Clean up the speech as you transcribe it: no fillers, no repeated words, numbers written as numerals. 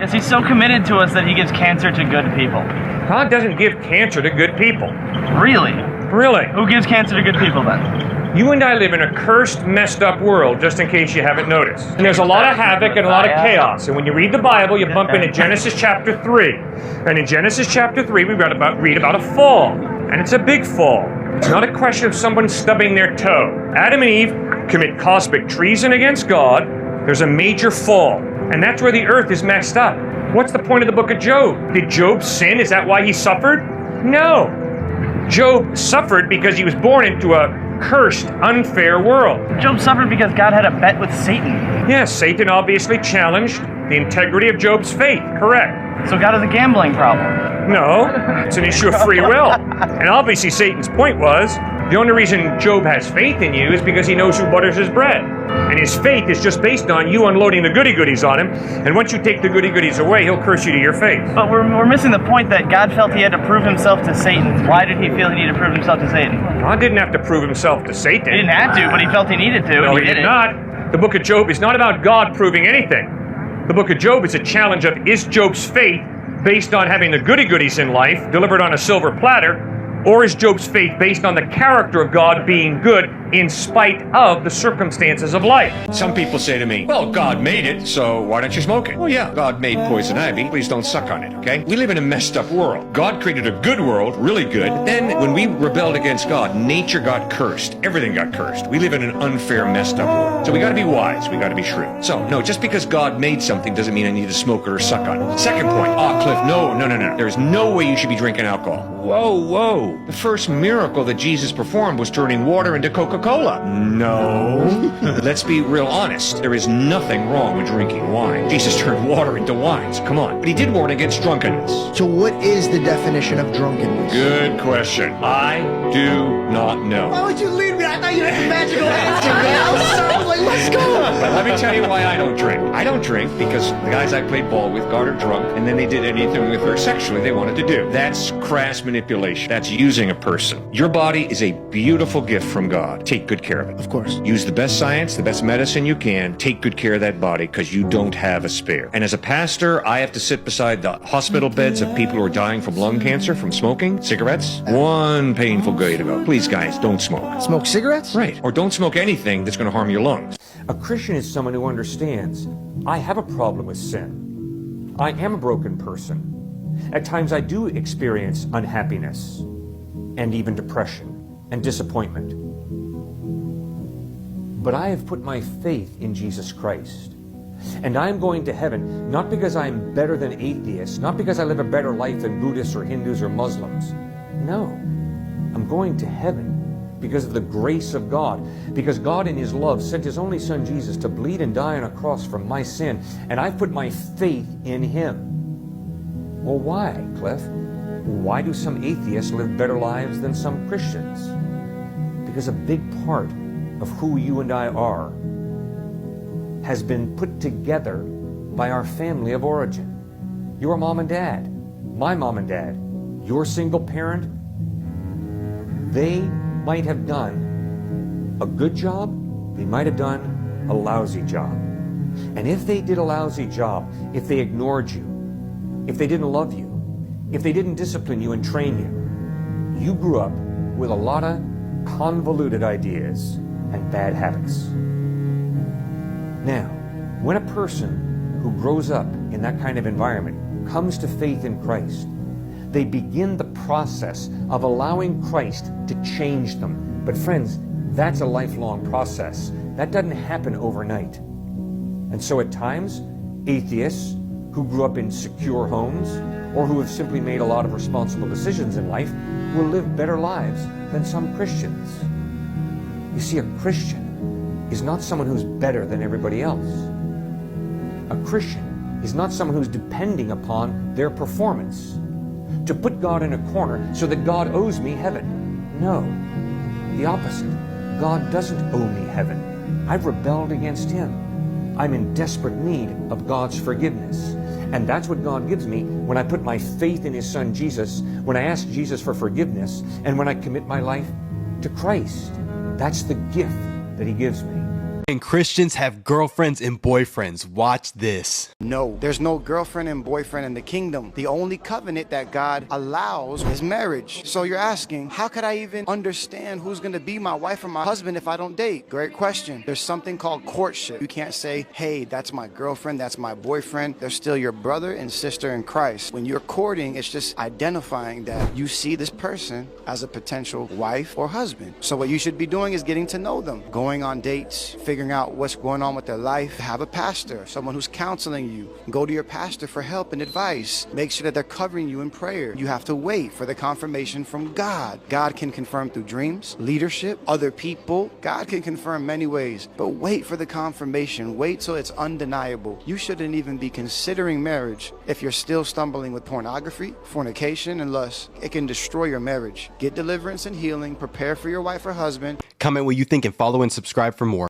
Is he so committed to us that he gives cancer to good people? God doesn't give cancer to good people. Really? Really? Who gives cancer to good people then? You and I live in a cursed, messed up world, just in case you haven't noticed. And there's a lot of havoc and a lot of chaos. And when you read the Bible, you bump into Genesis chapter 3. And in Genesis chapter 3, we read about a fall. And it's a big fall. It's not a question of someone stubbing their toe. Adam and Eve commit cosmic treason against God. There's a major fall. And that's where the earth is messed up. What's the point of the book of Job? Did Job sin? Is that why he suffered? No. Job suffered because he was born into a cursed, unfair world. Job suffered because God had a bet with Satan. Yes, Satan obviously challenged the integrity of Job's faith, correct. So God has a gambling problem. No, it's an issue of free will. And obviously Satan's point was, the only reason Job has faith in you is because he knows who butters his bread. And his faith is just based on you unloading the goody-goodies on him. And once you take the goody-goodies away, he'll curse you to your face. But we're missing the point that God felt he had to prove himself to Satan. Why did he feel he needed to prove himself to Satan? God didn't have to prove himself to Satan. He didn't have to, but he felt he needed to. No, he did not. The book of Job is not about God proving anything. The book of Job is a challenge of, is Job's faith based on having the goody-goodies in life delivered on a silver platter, or is Job's faith based on the character of God being good in spite of the circumstances of life? Some people say to me, well, God made it, so why don't you smoke it? Well, yeah, God made poison ivy. Please don't suck on it, okay? We live in a messed up world. God created a good world, really good. Then when we rebelled against God, nature got cursed. Everything got cursed. We live in an unfair, messed up world. So we gotta be wise. We gotta be shrewd. So, no, just because God made something doesn't mean I need to smoke it or suck on it. Second point. Cliff, no. There's no way you should be drinking alcohol. Whoa. The first miracle that Jesus performed was turning water into Coca-Cola. No. Let's be real honest. There is nothing wrong with drinking wine. Jesus turned water into wine, so come on. But he did warn against drunkenness. So what is the definition of drunkenness? Good question. I do not know. Why would you lead me? I thought you had the magical answer, man. I was so like, let's go. But let me tell you why I don't drink. I don't drink because the guys I played ball with got her drunk, and then they did anything with her sexually they wanted to do. That's crass manipulation. That's using a person. Your body is a beautiful gift from God. Take good care of it. Of course. Use the best science, the best medicine you can. Take good care of that body because you don't have a spare. And as a pastor, I have to sit beside the hospital beds of people who are dying from lung cancer, from smoking, cigarettes. One painful day to go. Please, guys, don't smoke. Smoke cigarettes? Right. Or don't smoke anything that's going to harm your lungs. A Christian is someone who understands, I have a problem with sin. I am a broken person. At times I do experience unhappiness and even depression and disappointment. But I have put my faith in Jesus Christ. And I'm going to heaven not because I'm better than atheists, not because I live a better life than Buddhists or Hindus or Muslims. No, I'm going to heaven because of the grace of God, because God in His love sent His only Son Jesus to bleed and die on a cross for my sin, and I've put my faith in Him. Well, why, Cliff? Why do some atheists live better lives than some Christians? Because a big part of who you and I are has been put together by our family of origin. Your mom and dad, my mom and dad, your single parent, they might have done a good job, they might have done a lousy job. And if they did a lousy job, if they ignored you, if they didn't love you, if they didn't discipline you and train you, you grew up with a lot of convoluted ideas and bad habits. Now, when a person who grows up in that kind of environment comes to faith in Christ, they begin the process of allowing Christ to change them. But friends, that's a lifelong process. That doesn't happen overnight. And so at times, atheists who grew up in secure homes or who have simply made a lot of responsible decisions in life will live better lives than some Christians. You see, a Christian is not someone who's better than everybody else. A Christian is not someone who's depending upon their performance to put God in a corner so that God owes me heaven. No, the opposite. God doesn't owe me heaven. I've rebelled against Him. I'm in desperate need of God's forgiveness. And that's what God gives me when I put my faith in His Son Jesus, when I ask Jesus for forgiveness, and when I commit my life to Christ. That's the gift that He gives me. And Christians have girlfriends and boyfriends. Watch this. No, there's no girlfriend and boyfriend in the kingdom. The only covenant that God allows is marriage. So you're asking, how could I even understand who's going to be my wife or my husband if I don't date? Great question. There's something called courtship. You can't say, hey, that's my girlfriend, that's my boyfriend. They're still your brother and sister in Christ. When you're courting, it's just identifying that you see this person as a potential wife or husband. So what you should be doing is getting to know them, going on dates, figuring out what's going on with their life. Have a pastor, someone who's counseling you. Go to your pastor for help and advice. Make sure that they're covering you in prayer. You have to wait for the confirmation from God. God can confirm through dreams, leadership, other people. God can confirm many ways, but wait for the confirmation. Wait till it's undeniable. You shouldn't even be considering marriage if you're still stumbling with pornography, fornication, and lust. It can destroy your marriage. Get deliverance and healing. Prepare for your wife or husband. Comment what you think and follow and subscribe for more.